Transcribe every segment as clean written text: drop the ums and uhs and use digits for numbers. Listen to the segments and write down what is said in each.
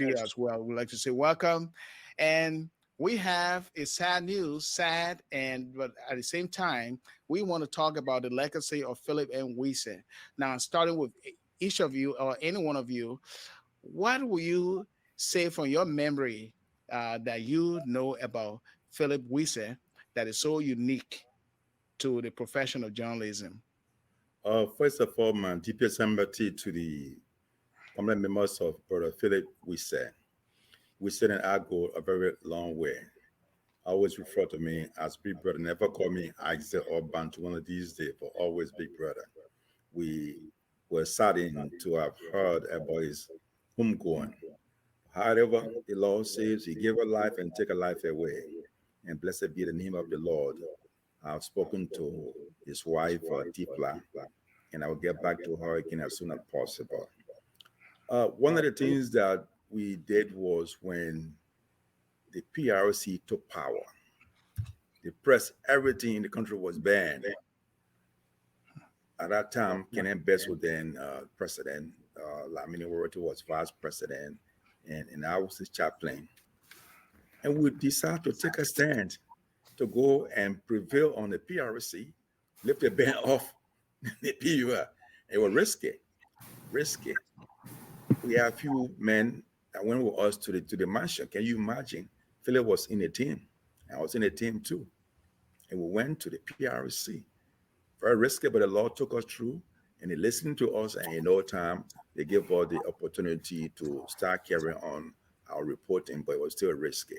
studio as well. We'd like to say welcome. And we have a sad news, sad, and but at the same time, we want to talk about the legacy of Philip N. Wesseh. Now, starting with each of you or any one of you, what will you say from your memory that you know about Philip Wesseh that is so unique to the profession of journalism? First of all, my deepest sympathy to the family members of Brother Philip Wesseh. Wesseh and I go a very long way. Always refer to me as Big Brother. Never call me Isaac or Bantu one of these days, but always Big Brother. We were saddened to have heard about his homegoing. However, the Lord says he gave a life and take a life away. And blessed be the name of the Lord. I've spoken to his wife, Tipla, and I will get back to her again as soon as possible. One of the things that we did was when the PRC took power, the press, everything in the country was banned. At that time, Kenneth Best was then president, Lamini Warati was vice president, and I was his chaplain. And we decided to take a stand to go and prevail on the PRC, lift the ban off the PUR. It was risky, risky. We had a few men that went with us to the mansion. Can you imagine? Philip was in a team. I was in a team too. And we went to the PRC. Very risky, but the Lord took us through and He listened to us. And in no time, they gave us the opportunity to start carrying on our reporting, but it was still risky.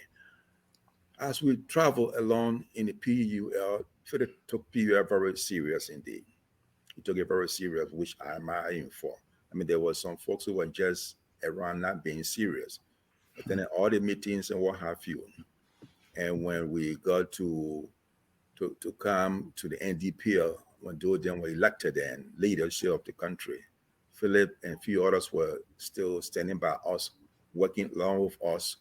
As we traveled along in the PUL, Philip took PUL very serious indeed. He took it very serious, which I admire him for. I mean, there were some folks who were just around not being serious. But then in all the meetings and what have you, and when we got to come to the NDPL, when those of them were elected and leadership of the country, Philip and a few others were still standing by us, working along with us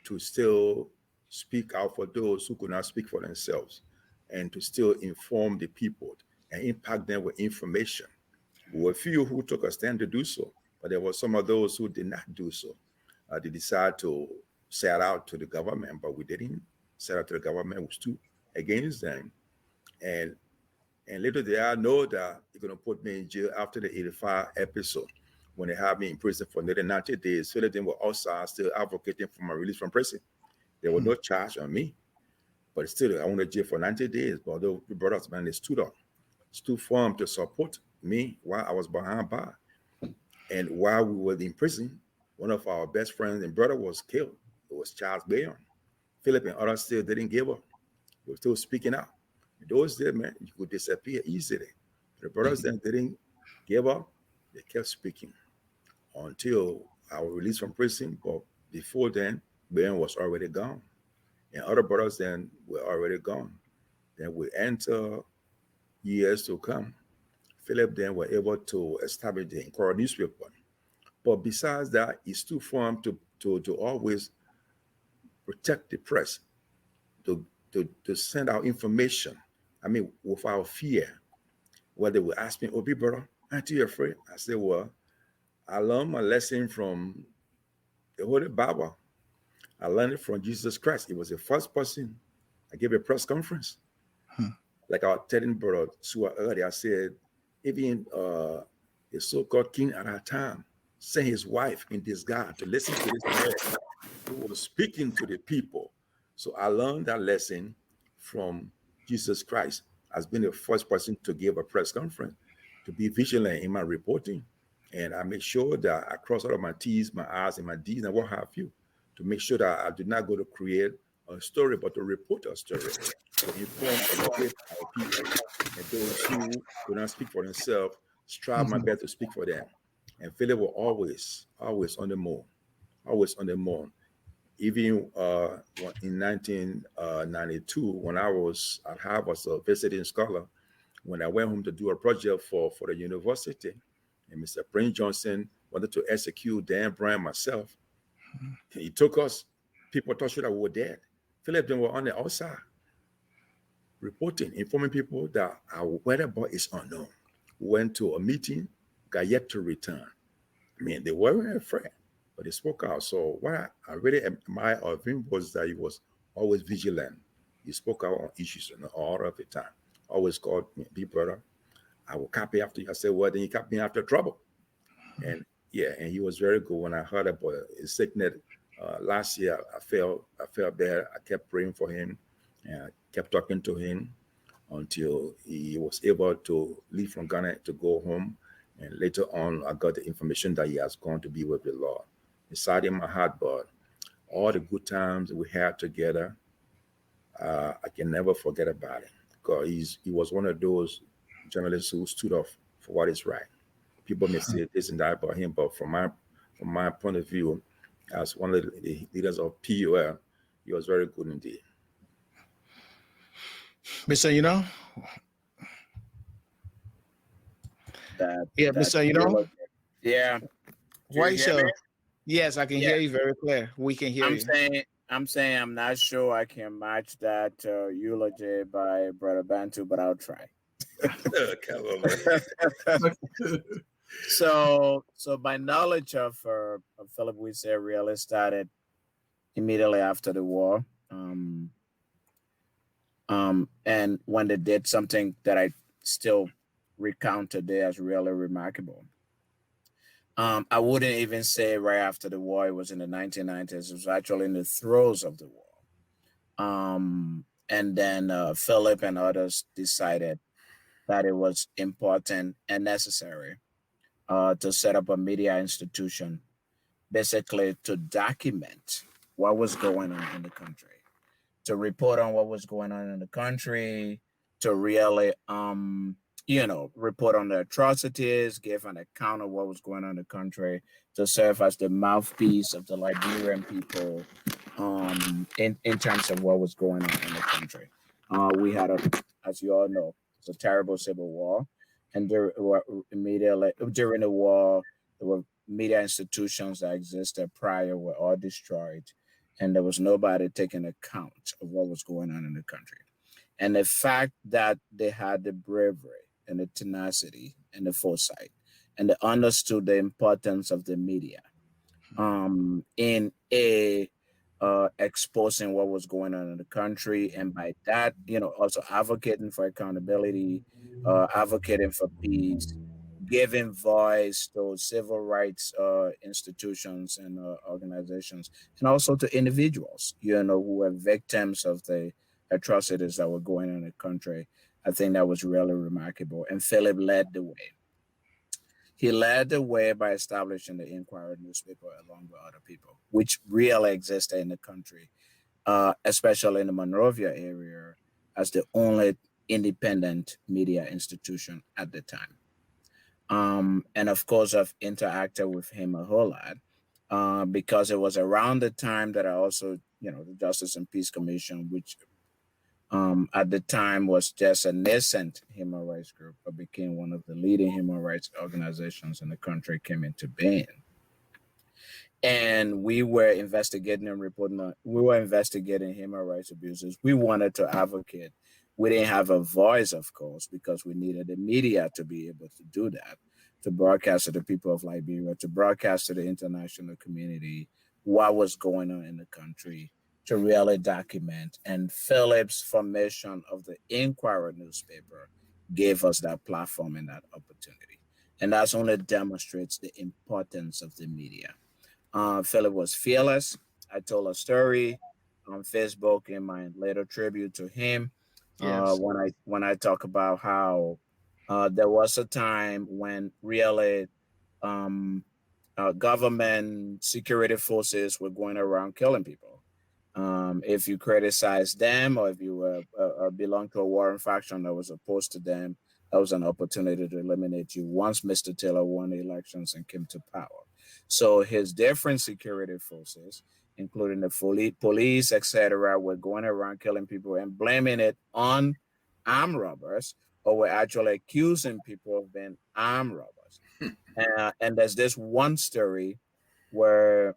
to still speak out for those who could not speak for themselves and to still inform the people and impact them with information. There were a few who took a stand to do so, but there were some of those who did not do so. They decided to set out to the government, but we didn't set out to the government. We stood against them. And little did I know that they're going to put me in jail after the 85 episode when they had me in prison for nearly 90 days. Philip then were outside still advocating for my release from prison. There was no charge on me, but still I went to jail for 90 days. But the brothers, man, they stood firm to support me while I was behind bars. And while we were in prison, one of our best friends and brother was killed. It was Charles Bayon. Philip and others still didn't give up. They were still speaking out. In those days, man, you could disappear easily. The brothers then didn't give up. They kept speaking until I was released from prison. But before then, Bayon was already gone. And other brothers then were already gone. Then we enter years to come. Philip then were able to establish the Inquirer Newspaper. But besides that, he stood firm to always protect the press, to send out information. I mean, without fear. Well, they would ask me, "Oh, big brother, aren't you afraid?" I said, "Well, I learned my lesson from the Holy Bible. I learned it from Jesus Christ. He was the first person I gave a press conference. Like I was telling Brother Sua earlier, I said, even the so-called king at that time sent his wife in disguise to listen to this man who was speaking to the people. So I learned that lesson from Jesus Christ as being the first person to give a press conference, to be vigilant in my reporting. And I make sure that I cross all of my T's, my R's, and my D's, and what have you, to make sure that I do not go to create a story, but to report a story, to inform and educate our people. And those who do not speak for themselves, strive my best to speak for them. And Philip was always on the move, always on the move. Even in 1992, when I was at Harvard as a visiting scholar, when I went home to do a project for the university, and Mr. Prince Johnson wanted to execute Dan Bryan myself, he took us. People thought that we were dead. Philip then were on the outside, reporting, informing people that our whereabouts is unknown. We went to a meeting, got yet to return. I mean, they weren't afraid. but he spoke out. So what I really admire of him was that he was always vigilant. He spoke out on issues all of the time. Always called me, big brother, I will copy after you. I said, well, then you copy me after trouble. And yeah, and he was very good. When I heard about his sickness last year, I felt bad. I kept praying for him and I kept talking to him until he was able to leave from Ghana to go home. And later on, I got the information that he has gone to be with the Lord. It's sad in my heart, but all the good times we had together, I can never forget about it. Because he was one of those journalists who stood up for what is right. People may say this and that about him, but from my point of view, as one of the leaders of PUL, he was very good indeed. Mr. You know, yeah, Mr. You know, Yeah. why so? Yes, I can hear you very clear. We can hear you. I'm saying I'm not sure I can match that eulogy by Brother Bantu, but I'll try. Come on, man. So my knowledge of Philip Wesseh really started immediately after the war. And when they did something that I still recount today as really remarkable. I wouldn't even say right after the war. It was in the 1990s. It was actually in the throes of the war. And then Philip and others decided that it was important and necessary to set up a media institution, basically to document what was going on in the country, to report on what was going on in the country, to really report on the atrocities, give an account of what was going on in the country, to serve as the mouthpiece of the Liberian people in terms of what was going on in the country. We had, as you all know, it's a terrible civil war. And immediately during the war, there were media institutions that existed prior were all destroyed. And there was nobody taking account of what was going on in the country. And the fact that they had the bravery and the tenacity and the foresight, and they understood the importance of the media in exposing what was going on in the country, and by that, also advocating for accountability, advocating for peace, giving voice to civil rights institutions and organizations, and also to individuals, who were victims of the atrocities that were going on in the country. I think that was really remarkable. And Philip led the way. He led the way by establishing the Inquirer newspaper along with other people, which really existed in the country, especially in the Monrovia area, as the only independent media institution at the time. And of course, I've interacted with him a whole lot because it was around the time that I also, the Justice and Peace Commission, which at the time was just a nascent human rights group, but became one of the leading human rights organizations in the country, came into being. And we were investigating and reporting on, we were investigating human rights abuses. We wanted to advocate. We didn't have a voice, of course, because we needed the media to be able to do that, to broadcast to the people of Liberia, to broadcast to the international community what was going on in the country, to really document. And Philip's formation of the Inquirer newspaper gave us that platform and that opportunity. And that's only demonstrates the importance of the media. Philip was fearless. I told a story on Facebook in my later tribute to him. Yes. When I talk about how there was a time when really government security forces were going around killing people. If you criticize them, or if you belong to a warring faction that was opposed to them, that was an opportunity to eliminate you once Mr. Taylor won the elections and came to power. So his different security forces, including the police, etc., were going around killing people and blaming it on armed robbers, or were actually accusing people of being armed robbers. And there's this one story where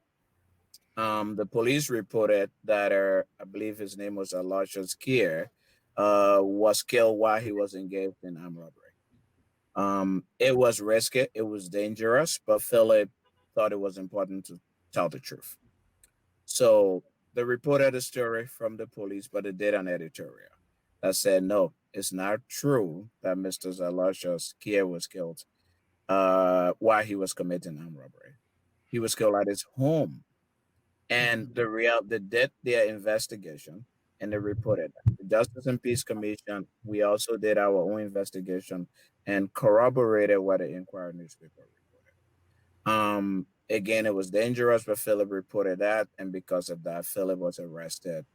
the police reported that I believe his name was Aloysius Kier, was killed while he was engaged in armed robbery. It was risky, it was dangerous, but Philip thought it was important tell the truth. So they reported a story from the police, but they did an editorial that said, no, it's not true that Mr. Zalocious Kia was killed while he was committing armed robbery. He was killed at his home. And they did their investigation and they reported that. The Justice and Peace Commission, we also did our own investigation and corroborated what the Inquirer newspaper reported. Again, it was dangerous, but Philip reported that, and because of that, Philip was arrested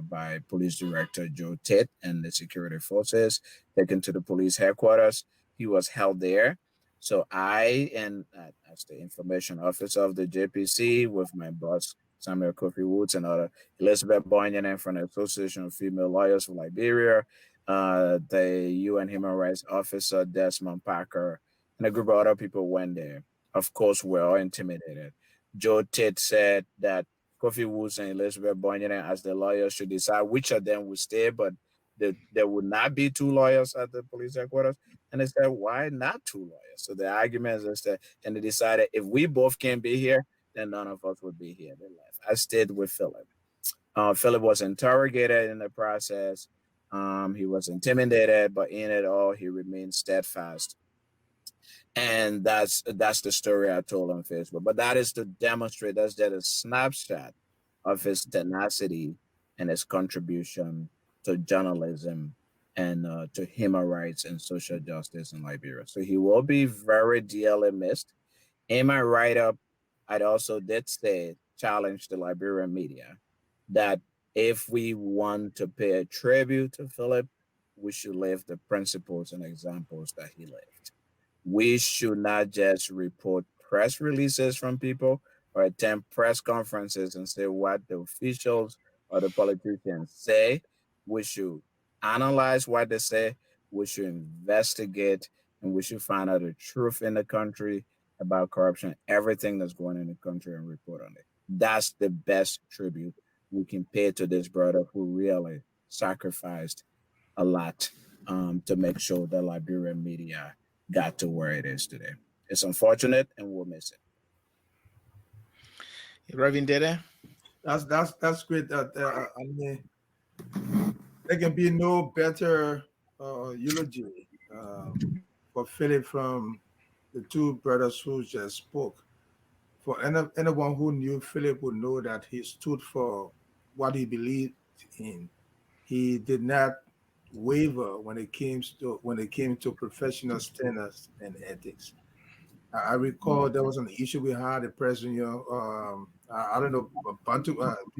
by Police Director Joe Tate and the security forces, taken to the police headquarters. He was held there. So I, and as the information officer of the JPC, with my boss Samuel Kofi Woods and other Elizabeth Boynton from the Association of Female Lawyers of Liberia, the UN Human Rights Officer Desmond Parker, and a group of other people went there. Of course, we're all intimidated. Joe Tate said that Kofi Woods and Elizabeth Boynton, as the lawyers, should decide which of them would stay, but there would not be two lawyers at the police headquarters. And they said, why not two lawyers? So the argument is that, and they decided if we both can't be here, then none of us would be here. They left. I stayed with Philip. Philip was interrogated in the process. He was intimidated, but in it all, he remained steadfast. And that's the story I told on Facebook. But that is to demonstrate, that's just a snapshot of his tenacity and his contribution to journalism and to human rights and social justice in Liberia. So he will be very dearly missed. In my write-up, I also did say, challenge the Liberian media, that if we want to pay a tribute to Philip, we should live the principles and examples that he lived. We should not just report press releases from people or attend press conferences and say what the officials or the politicians say. We should analyze what they say. We should investigate, and we should find out the truth in the country about corruption, everything that's going on in the country, and report on it. That's the best tribute we can pay to this brother who really sacrificed a lot to make sure the Liberian media got to where it is today. It's unfortunate, and we'll miss it. Reverend Dede? That's great. I mean, there can be no better eulogy for Philip from the two brothers who just spoke. For anyone who knew Philip would know that he stood for what he believed in. He did not waver when it came to professional standards and ethics. I recall there was an issue we had at President. I don't know, Bantu,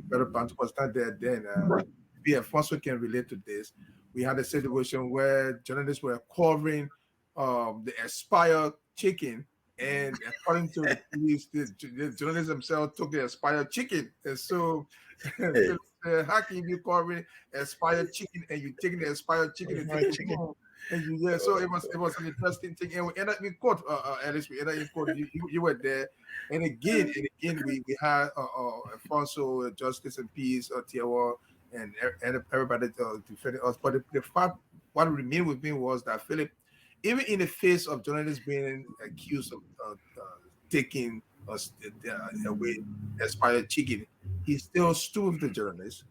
Brother Bantu was not there then. Maybe Alfonso can relate to this. We had a situation where journalists were covering the expired chicken, and according to the police, the journalists themselves took the expired chicken, and so how can you be covering expired chicken and you taking the expired chicken and taking it home? And so it was an interesting thing, and we ended up in court. Alice, we ended up in court. You were there, and again we had Alfonso, Justice and Peace, Tiawa, and everybody defending us. But the fact, what remained with me was that Philip, even in the face of journalists being accused of taking away expired chicken, he still stood with the journalists.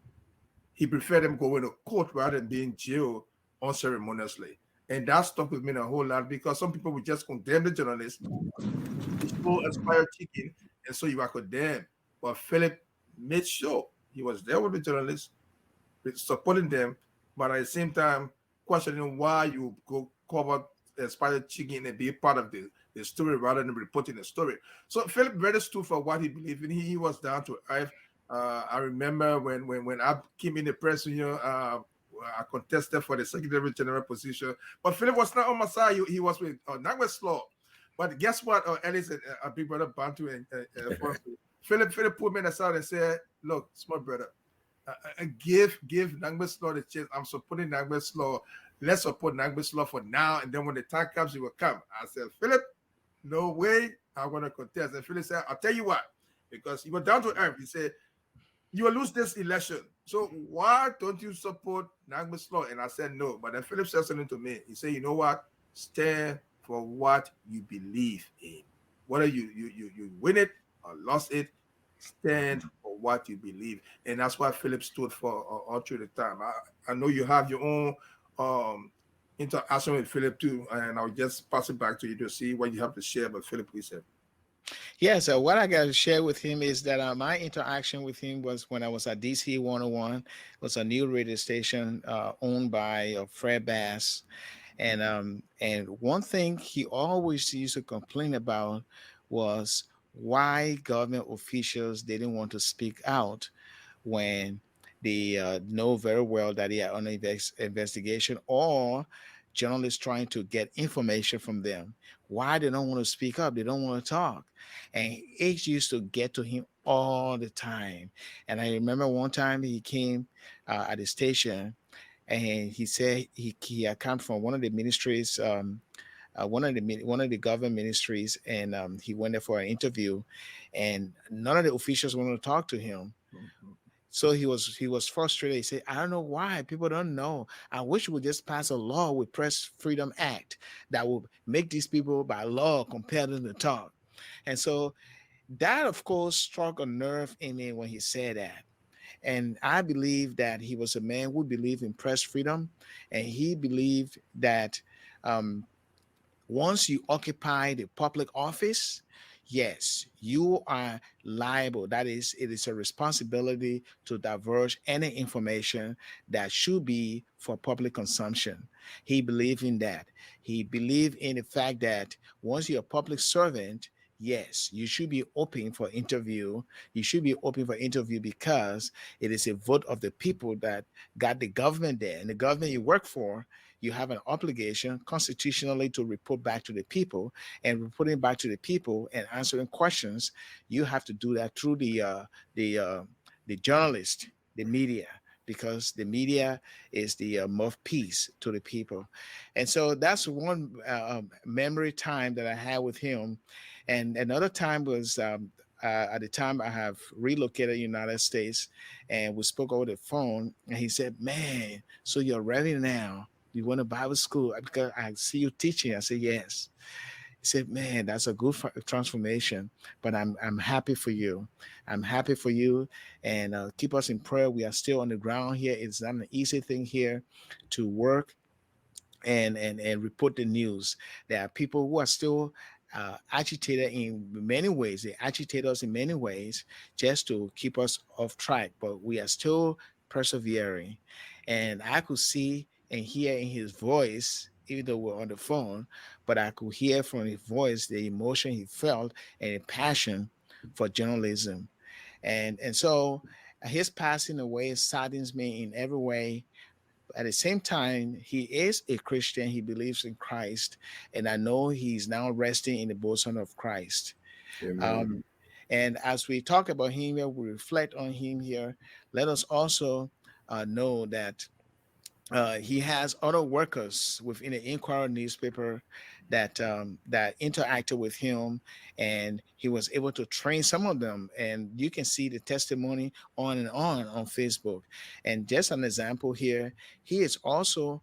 He preferred them going to court rather than being jailed unceremoniously. And that stuck with me a whole lot, because some people would just condemn the journalists, they stole expired chicken, and so you are condemned. But Philip made sure he was there with the journalists, supporting them, but at the same time questioning why you go cover expired chicken and be part of the story rather than reporting the story. So Philip really stood for what he believed in. He was down to earth. I remember when I came in the press, I contested for the Secretary General position, but Philip was not on my side. He was with Nagwest Law. But guess what? Alice and Big Brother Bantu and Philip put me aside and said, "Look, small brother, give Nagwest Law the chance. I'm supporting Nagwest Law. Let's support Nagwest Law for now, and then when the time comes, it will come." I said, "Philip, no way, I'm gonna contest." And Philip said, "I'll tell you what, because he was down to earth. He said, you will lose this election. So why don't you support Nagwest Law?" And I said no. But then Philip said something to me. He said, "You know what? Stand for what you believe in. Whether you win it or lost it, stand for what you believe, and that's what Philip stood for all through the time. I know you have your own interaction with Philip too, and I'll just pass it back to you to see what you have to share about Philip Wesseh. Yeah, so what I got to share with him is that my interaction with him was when I was at DC 101. It was a new radio station owned by Fred Bass. And one thing he always used to complain about was why government officials didn't want to speak out when they know very well that they are on an investigation, or journalists trying to get information from them. Why they don't want to speak up? They don't want to talk. And it used to get to him all the time. And I remember one time he came at the station, and he said he had come from one of the ministries, one of the government ministries, and he went there for an interview, and none of the officials wanted to talk to him. So he was frustrated. He said, "I don't know why people don't know. I wish we would just pass a law with Press Freedom Act that would make these people by law compel them to talk." And so that, of course, struck a nerve in me when he said that. And I believe that he was a man who believed in press freedom, and he believed that um, once you occupy the public office, yes, you are liable. That is, it is a responsibility to divulge any information that should be for public consumption. He believed in that. He believed in the fact that once you're a public servant, yes, you should be open for interview. You should be open for interview because it is a vote of the people that got the government there. And the government you work for, you have an obligation constitutionally to report back to the people, and reporting back to the people and answering questions. You have to do that through the journalist, the media, because the media is the mouthpiece to the people. And so that's one memory time that I had with him. And another time was at the time I have relocated to the United States, and we spoke over the phone, and he said, "Man, so you're ready now? You went to Bible school because I see you teaching." I said, "Yes." He said, "Man, that's a good transformation, but I'm happy for you. I'm happy for you, and keep us in prayer. We are still on the ground here. It's not an easy thing here to work and report the news. There are people who are still agitated in many ways. They agitate us in many ways just to keep us off track, but we are still persevering." And I could see and hear in his voice, even though we're on the phone, but I could hear from his voice the emotion he felt and a passion for journalism. And so his passing away saddens me in every way. At the same time, he is a Christian. He believes in Christ, and I know he's now resting in the bosom of Christ. Amen. Um, and as we talk about him here, we reflect on him here. Let us also know that he has other workers within the Inquirer newspaper that interacted with him, and he was able to train some of them. And you can see the testimony on Facebook. And just an example here, he is also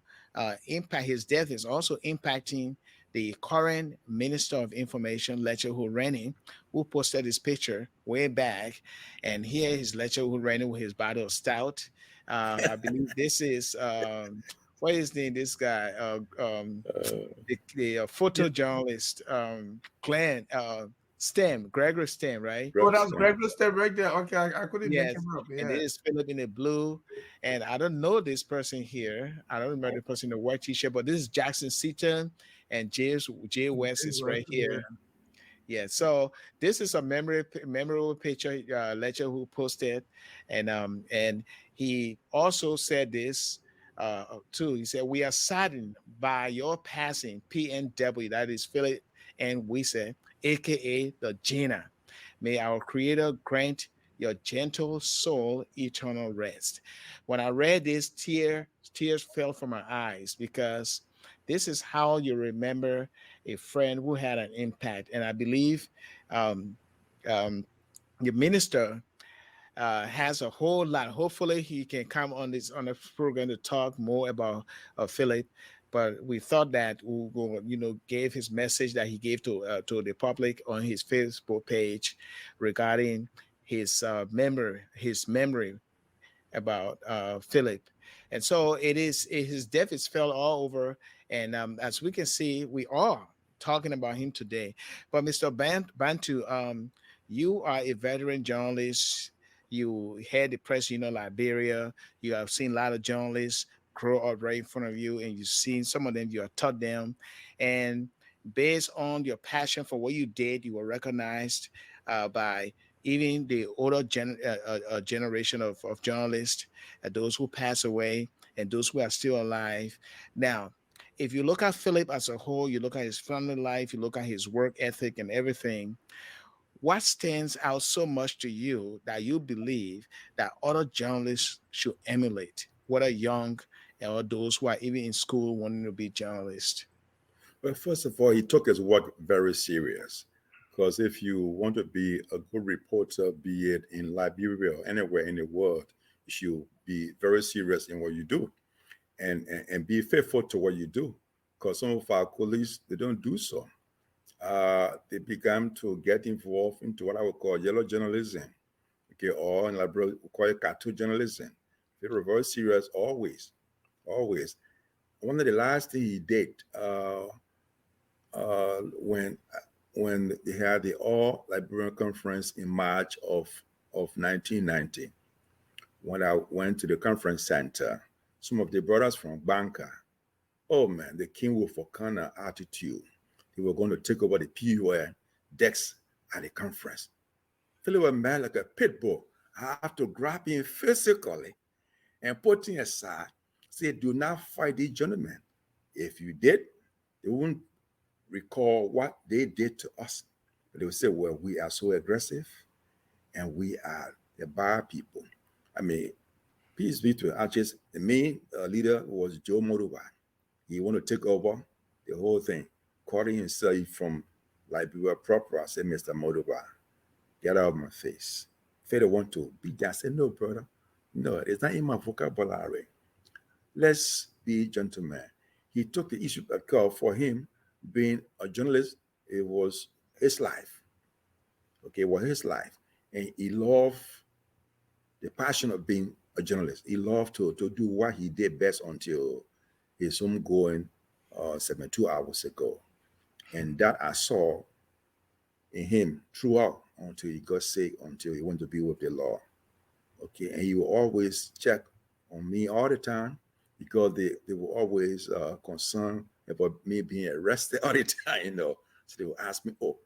impact. His death is also impacting the current Minister of Information, Lecture Hureni, who posted his picture way back. And here is Lecture Hureni with his bottle of stout. I believe this is what is his name? This guy, the photojournalist, Glenn Gregory Stem, right? Oh, that's Represent. regular step right there. Okay, I couldn't make Yes. him up. And Yeah. this is Philip in the blue. And I don't know this person here. I don't remember the person in the white t-shirt, but this is Jackson Seaton and Jay West is right Yeah. here. Yeah, so this is a memorable picture. Ledger who posted, and he also said this too. He said, "We are saddened by your passing, PNW." That is Philip N. Wesseh, aka the Gina. May our Creator grant your gentle soul eternal rest. When I read this, tears fell from my eyes, because this is how you remember a friend who had an impact. And I believe um, um, the minister has a whole lot. Hopefully, he can come on the program to talk more about Philip. But we thought that we will, gave his message that he gave to the public on his Facebook page regarding his memory about Philip. And so his death is felt all over. And as we can see, we are talking about him today. But Mr. Bantu, you are a veteran journalist. You had the press, Liberia. You have seen a lot of journalists grow up right in front of you, and you've seen some of them, you have taught them. And based on your passion for what you did, you were recognized by even the older generation of journalists, those who pass away and those who are still alive. Now, if you look at Philip as a whole, you look at his family life, you look at his work ethic and everything, what stands out so much to you that you believe that other journalists should emulate, whether young or those who are even in school wanting to be journalists? Well, first of all, he took his work very serious. Because if you want to be a good reporter, be it in Liberia or anywhere in the world, you should be very serious in what you do and be faithful to what you do. Because some of our colleagues, they don't do so. They began to get involved into what I would call yellow journalism, okay, or in Liberia, we call it cartoon journalism. They were very serious always, always. One of the last things he did when they had the All Liberian Conference in March of 1990, when I went to the conference center, some of the brothers from Banca, oh man, they came with a kind of attitude. They were going to take over the PUA decks at the conference. Philip was mad like a pit bull. I have to grab him physically and put him aside. Say, do not fight these gentlemen. If you did, they wouldn't recall what they did to us. But they would say, well, we are so aggressive and we are the bad people. I mean, peace be to Arches. The main leader was Joe Moruba. He wanted to take over the whole thing, calling himself from Liberia proper. I said, Mr. Moruba, get out of my face. Philip want to beat that. I said, no, brother. No, it's not in my vocabulary. Let's be gentlemen. He took the issue for him being a journalist. It was his life. Okay, it was his life. And he loved the passion of being a journalist. He loved to do what he did best until his home going 72 hours ago. And that I saw in him throughout until he got sick, until he went to be with the Lord. Okay, and he will always check on me all the time because they were always concerned about me being arrested all the time, So they will ask me, oh,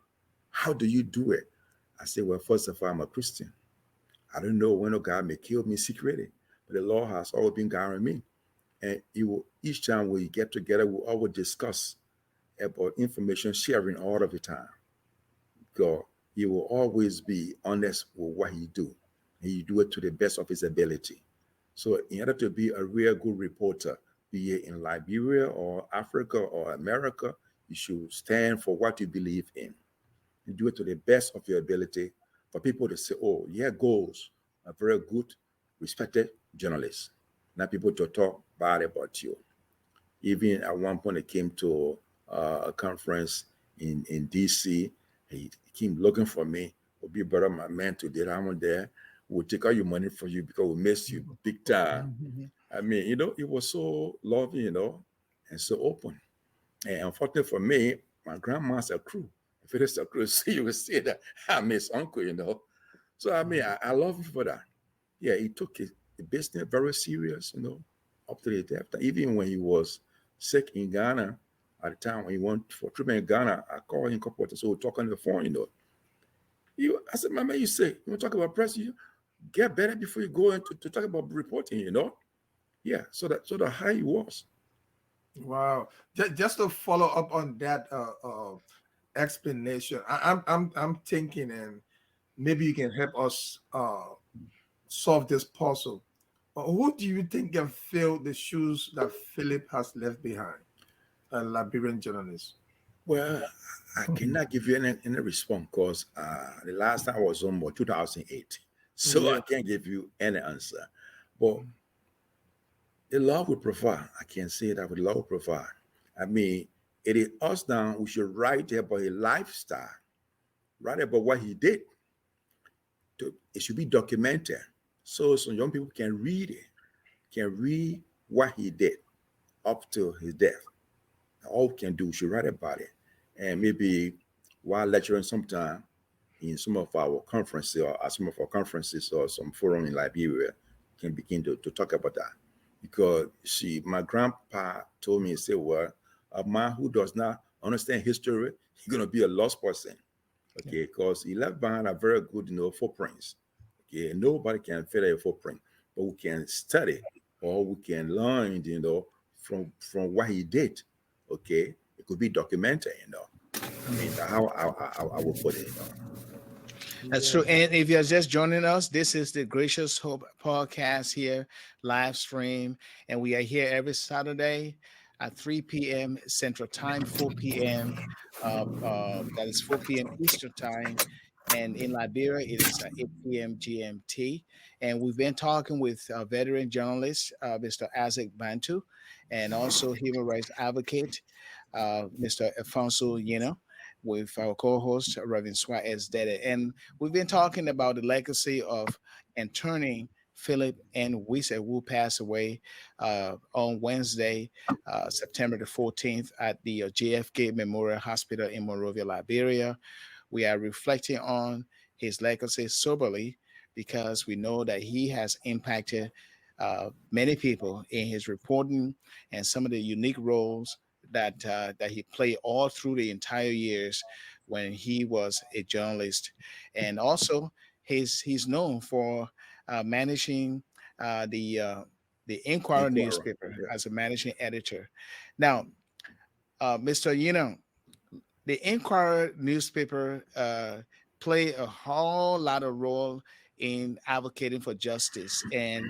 how do you do it? I say, well, first of all, I'm a Christian. I don't know when God may kill me secretly, but the Lord has always been guiding me. And each time we get together, we always discuss about information sharing all of the time. God, he will always be honest with what he do. And he do it to the best of his ability. So in order to be a real good reporter, be it in Liberia or Africa or America, you should stand for what you believe in. You do it to the best of your ability for people to say, oh, yeah, goals, a very good, respected journalist. Not people to talk bad about you. Even at one point, it came to a conference in DC. He came looking for me. We'll be brother, my man, today. I'm there. We'll take all your money for you because we miss you big time. I mean, it was so loving, and so open. And unfortunately for me, my grandma's a crew. If it is a crew, so you will see that I miss uncle, So, I mean, I love him for that. Yeah, he took the business very serious, up to the death. Even when he was sick in Ghana, at the time when he went for treatment in Ghana, I called him a couple of times, so we talk on the phone, I said, my man, you say, you want to talk about press? You get better before you go into to talk about reporting, Yeah, so the high he was. Wow. Just to follow up on that explanation, I'm thinking, and maybe you can help us solve this puzzle. Who do you think can fill the shoes that Philip has left behind? A Liberian journalist. Well, I cannot give you any response because the last time I was on was 2008. So I can't give you any answer. But the Lord will provide. I can say that the Lord will provide. I mean, it is us now. We should write about his lifestyle, write about what he did. it should be documented, so some young people can read it, can read what he did up to his death. All we can do, we should write about it, and maybe while lecturing sometime in some of our conferences or at some of our conferences or some forum in Liberia, can begin to talk about that. Because my grandpa told me, he said, well, a man who does not understand history, he's going to be a lost person. Okay, because he left behind a very good, footprints. Okay, nobody can fill a footprint, but we can study or we can learn, from what he did. Okay, it could be documented. I mean, how I will put it. That's true. And if you're just joining us, this is the Gracious Hope podcast here, live stream. And we are here every Saturday at 3 p.m. Central Time, 4 p.m. That is 4 p.m. Eastern Time. And in Liberia, it is 8 p.m. GMT. And we've been talking with a veteran journalist, Mr. Isaac Bantu, and also human rights advocate, Mr. Alfonso with our co-host Reverend Suarez Dede. And we've been talking about the legacy of interning Philip N. Wesseh, who passed away on Wednesday, September the 14th at the JFK Memorial Hospital in Monrovia, Liberia. We are reflecting on his legacy soberly because we know that he has impacted many people in his reporting and some of the unique roles that he played all through the entire years when he was a journalist. And also he's known for managing the Inquirer newspaper as a managing editor. Now, Mr. The Inquirer newspaper play a whole lot of role in advocating for justice, and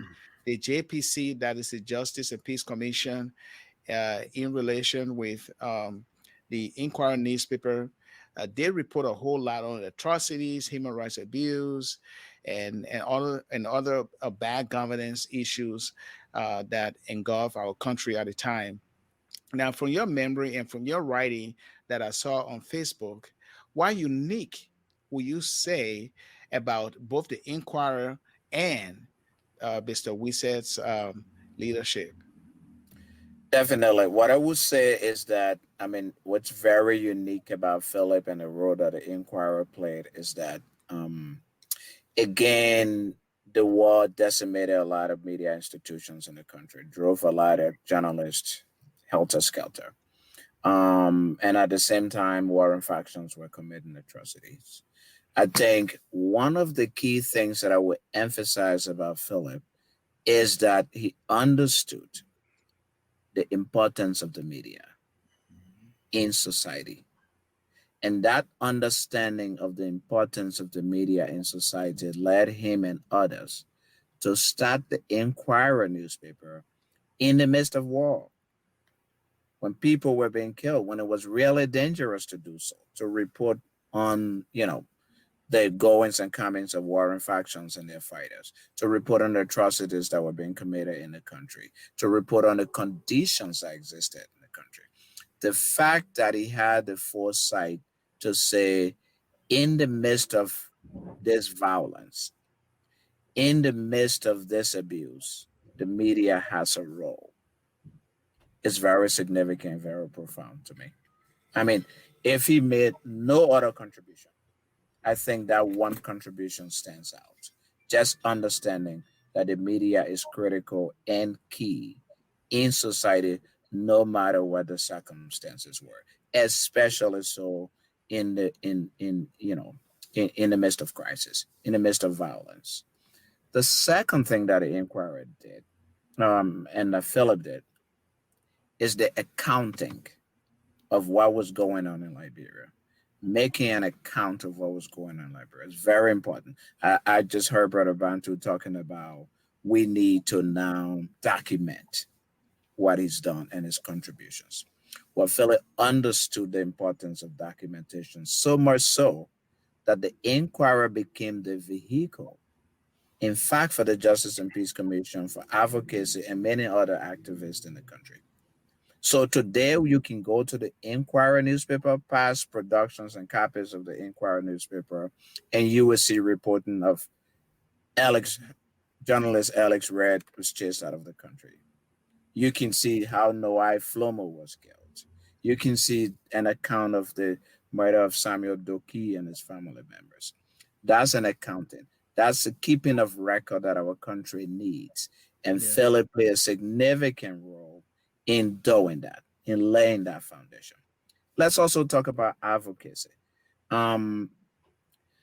the JPC, that is the Justice and Peace Commission, in relation with the Inquirer newspaper, they report a whole lot on atrocities, human rights abuse, and other bad governance issues that engulf our country at the time. Now, from your memory and from your writing that I saw on Facebook, what unique will you say about both the Inquirer and Mr. Wesseh's leadership? Definitely. What I would say is that, what's very unique about Philip and the role that the Inquirer played is that, again, the war decimated a lot of media institutions in the country, drove a lot of journalists helter-skelter. And at the same time, warring factions were committing atrocities. I think one of the key things that I would emphasize about Philip is that he understood the importance of the media in society. And that understanding of the importance of the media in society led him and others to start the Inquirer newspaper in the midst of war, when people were being killed, when it was really dangerous to do so, to report on, the goings and comings of warring factions and their fighters, to report on the atrocities that were being committed in the country, to report on the conditions that existed in the country. The fact that he had the foresight to say, in the midst of this violence, in the midst of this abuse, the media has a role, is very significant, very profound to me. If he made no other contribution, I think that one contribution stands out. Just understanding that the media is critical and key in society, no matter what the circumstances were, especially so in the midst of crisis, in the midst of violence. The second thing that the Inquirer did, and that Philip did, is the accounting of what was going on in Liberia. Making an account of what was going on in Liberia is very important. I just heard Brother Bantu talking about we need to now document what he's done and his contributions. Well, Philip understood the importance of documentation, so much so that the Inquirer became the vehicle, in fact, for the Justice and Peace Commission, for advocacy, and many other activists in the country. So today you can go to the Inquirer newspaper, past productions and copies of the Inquirer newspaper, and you will see reporting of Alex, journalist Alex Red was chased out of the country. You can see how Noai Flomo was killed. You can see an account of the murder of Samuel Doki and his family members. That's an accounting. That's a keeping of record that our country needs. And Yeah. Philip played a significant role in doing that, in laying that foundation. Let's also talk about advocacy. Um,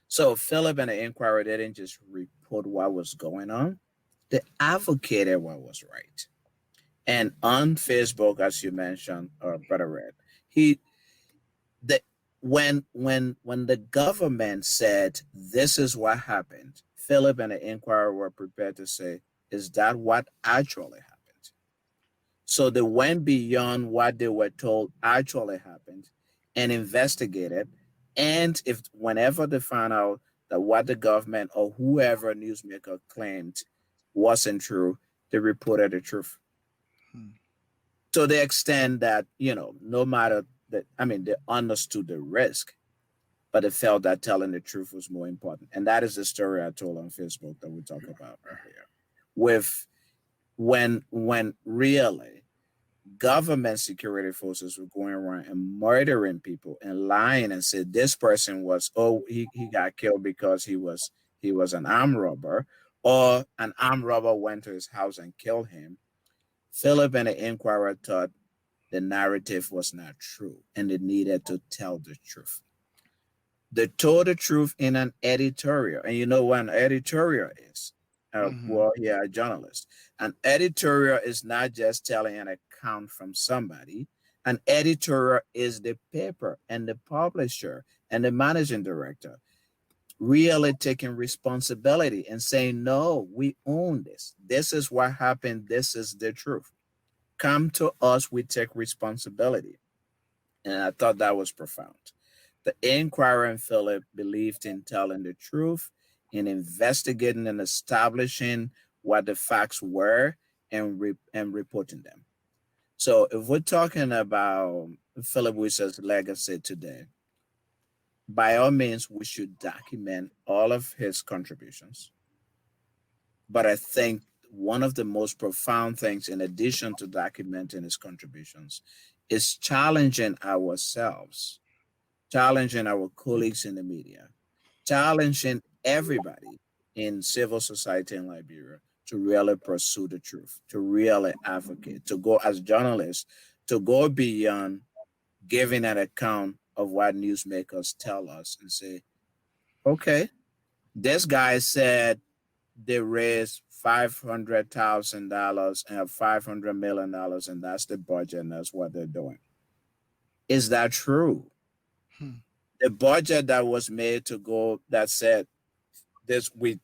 so Philip and the Inquirer didn't just report what was going on, they advocated what was right. And on Facebook, as you mentioned, Brother Red, he the when the government said this is what happened, Philip and the Inquirer were prepared to say, is that what actually happened? So they went beyond what they were told actually happened and investigated. And if whenever they found out that what the government or whoever newsmaker claimed wasn't true, they reported the truth. Hmm. To the extent that, no matter that, I mean, they understood the risk, but they felt that telling the truth was more important. And that is the story I told on Facebook that we talked about earlier. With when really government security forces were going around and murdering people and lying and said this person was, he got killed because he was an armed robber, or an armed robber went to his house and killed him. Philip and the Inquirer thought the narrative was not true and they needed to tell the truth. They told the truth in an editorial. And you know what an editorial is? Well, yeah, a journalist. An editorial is not just telling an account from somebody. An editorial is the paper and the publisher and the managing director really taking responsibility and saying, no, we own this. This is what happened. This is the truth. Come to us, we take responsibility. And I thought that was profound. The Inquirer and Philip believed in telling the truth, in investigating and establishing what the facts were and reporting them. So if we're talking about Philip Wesseh's legacy today, by all means, we should document all of his contributions. But I think one of the most profound things, in addition to documenting his contributions, is challenging ourselves, challenging our colleagues in the media, challenging everybody in civil society in Liberia to really pursue the truth, to really advocate, to go as journalists, to go beyond giving an account of what newsmakers tell us and say, okay, this guy said they raised $500,000 and $500 million, and that's the budget, and that's what they're doing. Is that true? The budget that was made to go that said this we're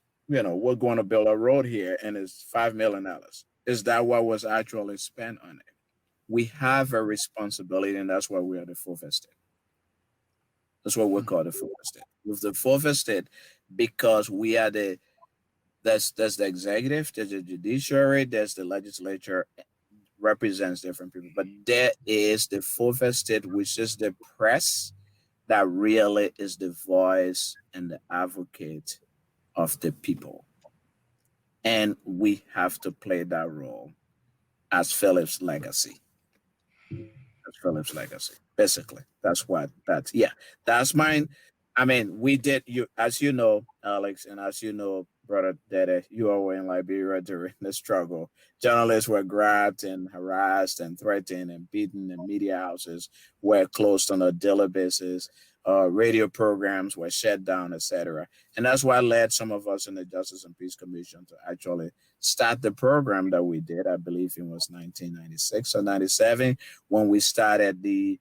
going to build a road here and it's $5 million. Is that what was actually spent on it? We have a responsibility, and that's why we are the fourth estate. That's what we call the fourth estate. With the fourth estate, because we are there's the executive, there's the judiciary, there's the legislature, represents different people, but there is the fourth estate, which is the press, that really is the voice and the advocate of the people. And we have to play that role as Philip's legacy. As Philip's legacy. Basically, that's mine. I mean, we did, as you know, Alex, and as you know, Brother Dede, you all were in Liberia during the struggle. Journalists were grabbed and harassed and threatened and beaten, and media houses were closed on a daily basis. Radio programs were shut down, etc. And that's what led some of us in the Justice and Peace Commission to actually start the program that we did. I believe it was 1996 or 97 when we started the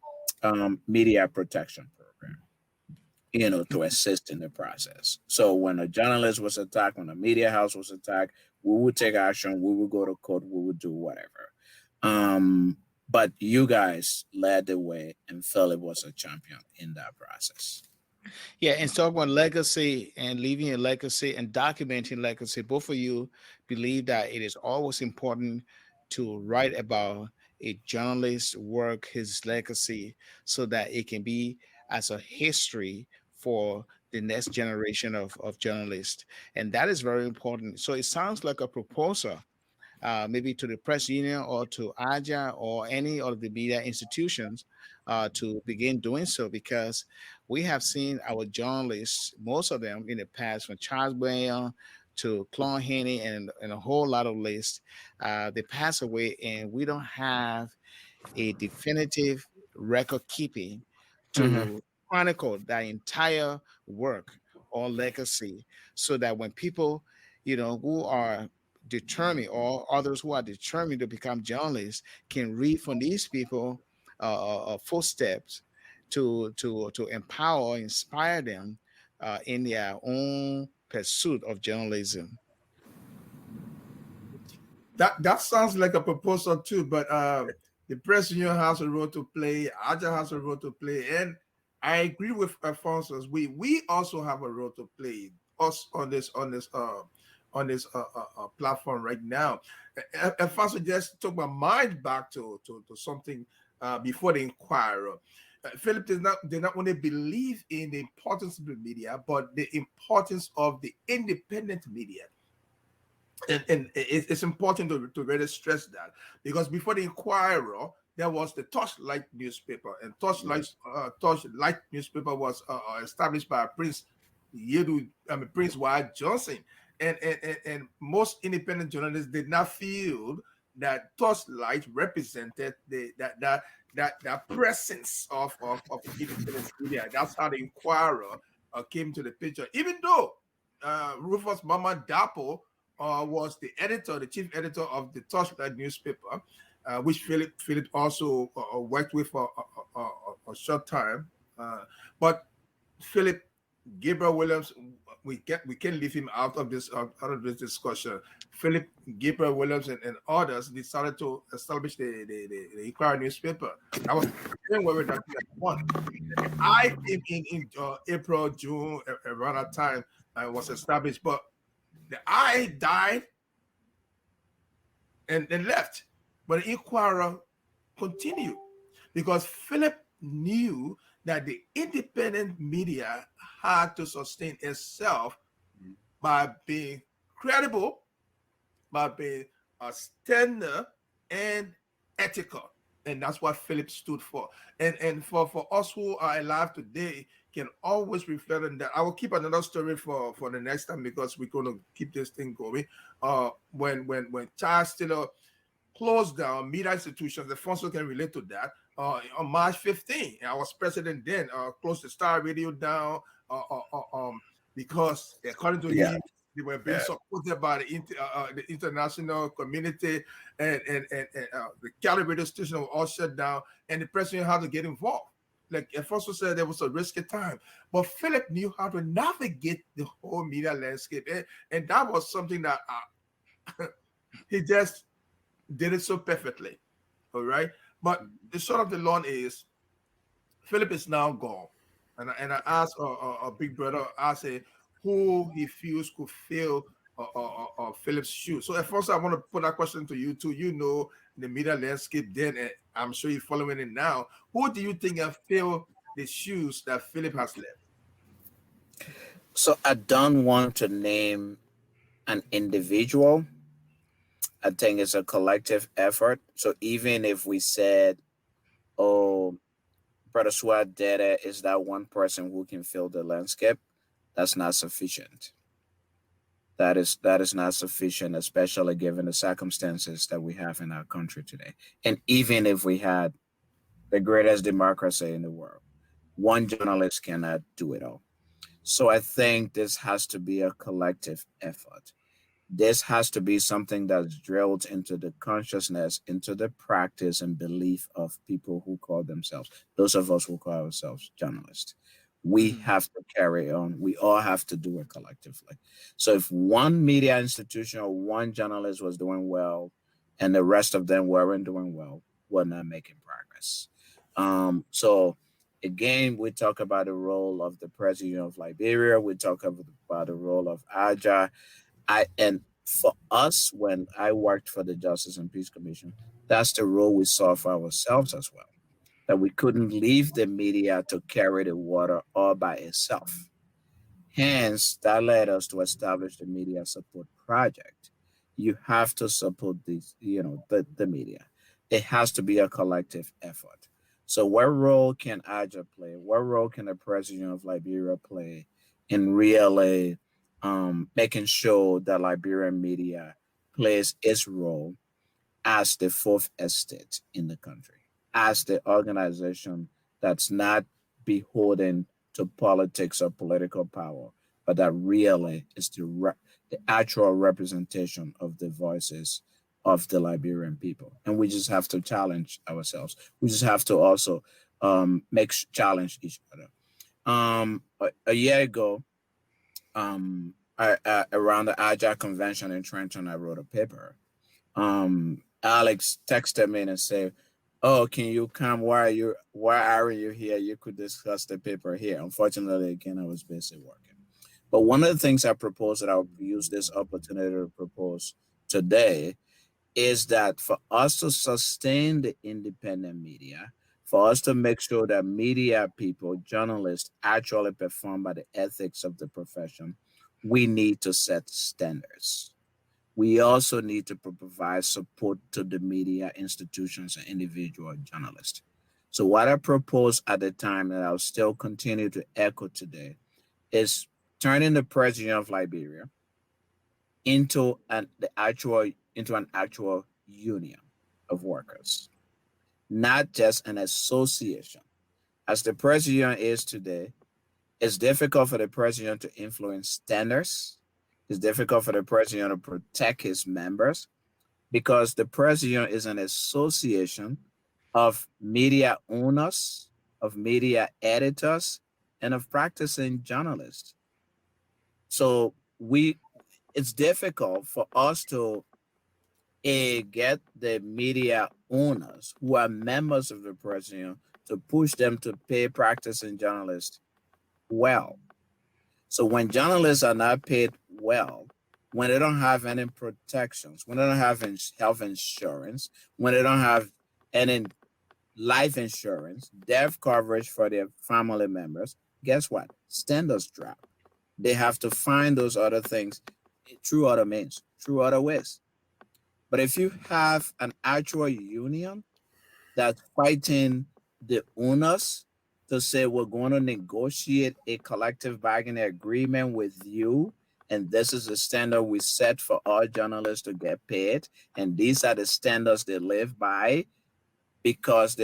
media protection program, to assist in the process. So when a journalist was attacked, when a media house was attacked, we would take action, we would go to court, we would do whatever. But you guys led the way, and Philip was a champion in that process. Yeah, and talk about legacy and leaving a legacy and documenting legacy. Both of you believe that it is always important to write about a journalist's work, his legacy, so that it can be as a history for the next generation of journalists. And that is very important. So it sounds like a proposal, maybe to the press union or to AJA or any of the media institutions, to begin doing so, because we have seen our journalists, most of them in the past, from Charles Brown to Clon Haney and a whole lot of lists, they pass away, and we don't have a definitive record keeping Mm-hmm. to chronicle that entire work or legacy, so that when people, who are determined, or others who are determined to become journalists, can read from these people footsteps to empower or inspire them in their own pursuit of journalism. That sounds like a proposal too, but the press union has a role to play, AJA has a role to play, and I agree with Alphonsus. We also have a role to play, us on this platform right now. Alphonsus just took my mind back to something before the Inquirer. Philip did not only believe in the importance of the media, but the importance of the independent media. And it's important to really stress that, because before the Inquirer, there was the Torchlight newspaper, and Torchlight newspaper was established by Prince Prince Wyatt Johnson, and most independent journalists did not feel that Torchlight represented that presence of independent media. That's how the Inquirer came to the picture, even though Rufus Mama Dapo was the chief editor of the Torchlight newspaper, which Philip also worked with for a short time. But Philip Gabriel Williams, we can leave him out of this discussion. Philip Gabriel Williams and others decided to establish the Inquirer newspaper. That was where that one. I came in April, June, around that time, was established, but the I died and left, but the Inquirer continued, because Philip knew that the independent media had to sustain itself by being credible, by being standard and ethical. And that's what Philip stood for. And for us who are alive today, can always reflect on that. I will keep another story for the next time, because we're going to keep this thing going. When Charles Taylor closed down media institutions, the Fonso can relate to that. On March 15, I was president then, closed the Star Radio down because, according to him, they were being supported by the international community, and the Cali radio station was all shut down, and the president had to get involved. Like Alfonso said, there was a risky time, but Philip knew how to navigate the whole media landscape, and that was something that he just did it so perfectly. All right, but the short of the long is, Philip is now gone, and I asked a big brother, I said, who he feels could fill Philip's shoes. So Alfonso, I want to put that question to you too. You know the media landscape then, and I'm sure you're following it now. Who do you think have filled the shoes that Philip has left? So I don't want to name an individual. I think it's a collective effort. So even if we said, oh, Brother Swat Dede is that one person who can fill the landscape, that's not sufficient. That is not sufficient, especially given the circumstances that we have in our country today. And even if we had the greatest democracy in the world, one journalist cannot do it all. So I think this has to be a collective effort. This has to be something that's drilled into the consciousness, into the practice and belief of people who call themselves, those of us who call ourselves journalists. We have to carry on. We all have to do it collectively. So if one media institution or one journalist was doing well and the rest of them weren't doing well, we're not making progress. So again, we talk about the role of the President of Liberia. We talk about the role of AJA. And for us, when I worked for the Justice and Peace Commission, that's the role we saw for ourselves as well. That we couldn't leave the media to carry the water all by itself. Hence, that led us to establish the Media Support Project. You have to support these, the media. It has to be a collective effort. So what role can AJA play? What role can the president of Liberia play in really making sure that Liberian media plays its role as the fourth estate in the country, as the organization that's not beholden to politics or political power, but that really is the actual representation of the voices of the Liberian people. And we just have to challenge ourselves. We just have to also challenge each other. A year ago, around the AJA convention in Trenton, I wrote a paper. Alex texted me and said, "Oh, can you come? Why aren't you here? You could discuss the paper here." Unfortunately, again, I was busy working. But one of the things I proposed that I'll use this opportunity to propose today is that for us to sustain the independent media, for us to make sure that media people, journalists actually perform by the ethics of the profession, we need to set standards. We also need to provide support to the media institutions and individual journalists. So what I proposed at the time, and I'll still continue to echo today, is turning the president of Liberia into an actual union of workers, not just an association. As the president is today, it's difficult for the president to influence standards. It's difficult for the president to protect his members because the president is an association of media owners, of media editors, and of practicing journalists. So it's difficult for us to get the media owners who are members of the president to push them to pay practicing journalists well. So when journalists are not paid well, when they don't have any protections, when they don't have health insurance, when they don't have any life insurance, death coverage for their family members, guess what? Standards drop. They have to find those other things through other means, through other ways. But if you have an actual union that's fighting the owners to say we're going to negotiate a collective bargaining agreement with you, and this is the standard we set for all journalists to get paid, and these are the standards they live by because they